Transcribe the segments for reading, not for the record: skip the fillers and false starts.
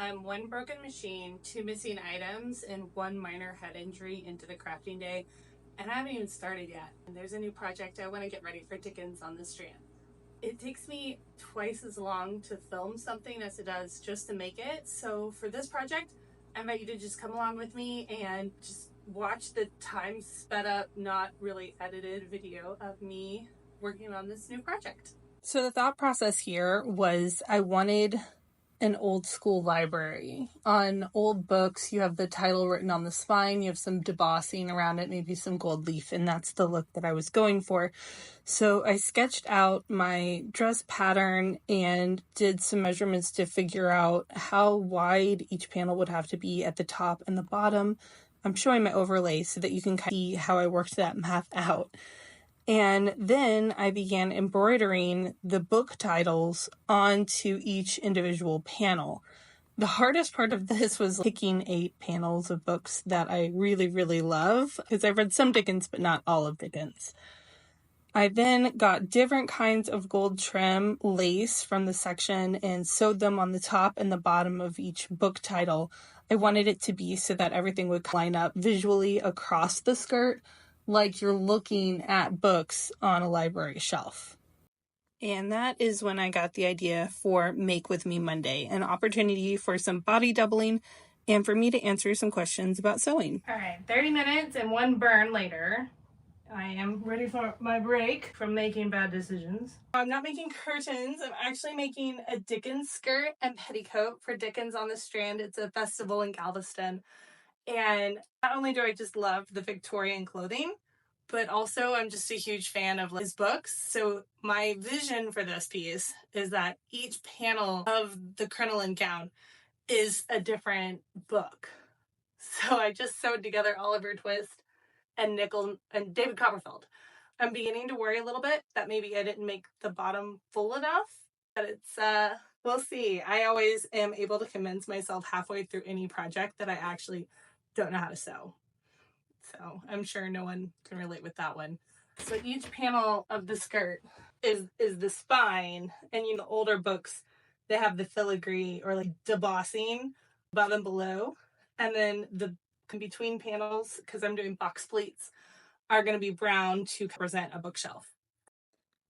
I'm one broken machine, 2 missing items, and 1 minor head injury into the crafting day, and I haven't even started yet. And there's a new project I want to get ready for Dickens on the Strand. It takes me twice as long to film something as it does just to make it. So for this project, I invite you to just come along with me and just watch the time sped up, not really edited video of me working on this new project. So the thought process here was I wanted an old school library. On old books, you have the title written on the spine, you have some debossing around it, maybe some gold leaf, and that's the look that I was going for. So I sketched out my dress pattern and did some measurements to figure out how wide each panel would have to be at the top and the bottom. I'm showing my overlay so that you can kind of see how I worked that math out. And then I began embroidering the book titles onto each individual panel. The hardest part of this was picking 8 panels of books that I really, really love, because I've read some Dickens, but not all of Dickens. I then got different kinds of gold trim lace from the section and sewed them on the top and the bottom of each book title. I wanted it to be so that everything would line up visually across the skirt, like you're looking at books on a library shelf. And that is when I got the idea for Make With Me Monday, an opportunity for some body doubling and for me to answer some questions about sewing. All right, 30 minutes and 1 burn later. I am ready for my break from making bad decisions. I'm not making curtains. I'm actually making a Dickens skirt and petticoat for Dickens on the Strand. It's a festival in Galveston. And not only do I just love the Victorian clothing, but also I'm just a huge fan of his books. So my vision for this piece is that each panel of the crinoline gown is a different book. So I just sewed together Oliver Twist and Nickel and David Copperfield. I'm beginning to worry a little bit that maybe I didn't make the bottom full enough, but it's, we'll see. I always am able to convince myself halfway through any project that I actually don't know how to sew. So I'm sure no one can relate with that one. So each panel of the skirt is the spine, and the older books, they have the filigree or like debossing above and below. And then the between panels, because I'm doing box pleats, are going to be brown to represent a bookshelf.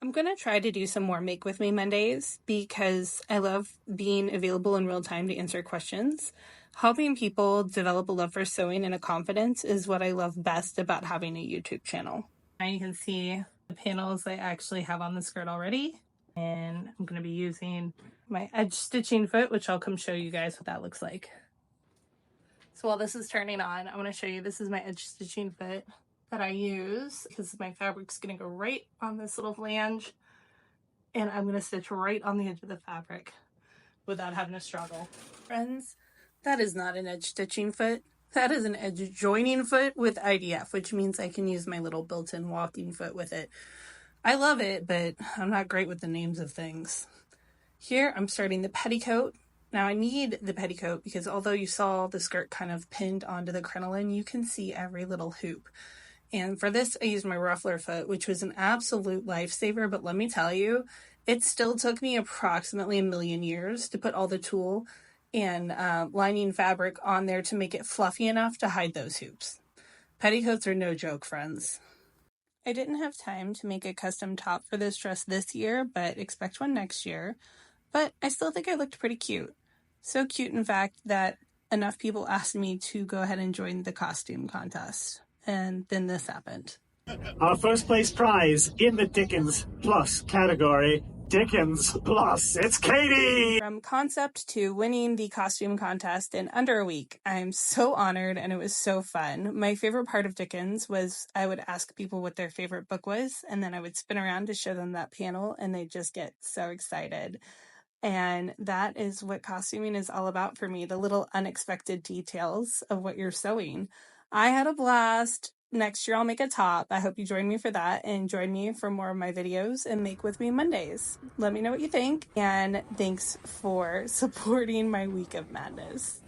I'm going to try to do some more Make With Me Mondays because I love being available in real time to answer questions. Helping people develop a love for sewing and a confidence is what I love best about having a YouTube channel. Now you can see the panels I actually have on the skirt already. And I'm going to be using my edge stitching foot, which I'll come show you guys what that looks like. So while this is turning on, I want to show you, this is my edge stitching foot that I use because my fabric's going to go right on this little flange, and I'm going to stitch right on the edge of the fabric without having to struggle. Friends, that is not an edge stitching foot. That is an edge joining foot with IDF, which means I can use my little built-in walking foot with it. I love it, but I'm not great with the names of things. Here, I'm starting the petticoat. Now I need the petticoat because although you saw the skirt kind of pinned onto the crinoline, you can see every little hoop. And for this, I used my ruffler foot, which was an absolute lifesaver. But let me tell you, it still took me approximately 1,000,000 years to put all the tulle and lining fabric on there to make it fluffy enough to hide those hoops. Petticoats are no joke, friends. I didn't have time to make a custom top for this dress this year, but expect one next year. But I still think I looked pretty cute. So cute, in fact, that enough people asked me to go ahead and join the costume contest. And then this happened. Our first place prize in the Dickens Plus category. Dickens Plus. It's Katie! From concept to winning the costume contest in under a week. I'm so honored and it was so fun. My favorite part of Dickens was I would ask people what their favorite book was, and then I would spin around to show them that panel and they'd just get so excited. And that is what costuming is all about for me, the little unexpected details of what you're sewing. I had a blast. Next year I'll make a top. I hope you join me for that and join me for more of my videos and Make With Me Mondays. Let me know what you think, and thanks for supporting my week of madness.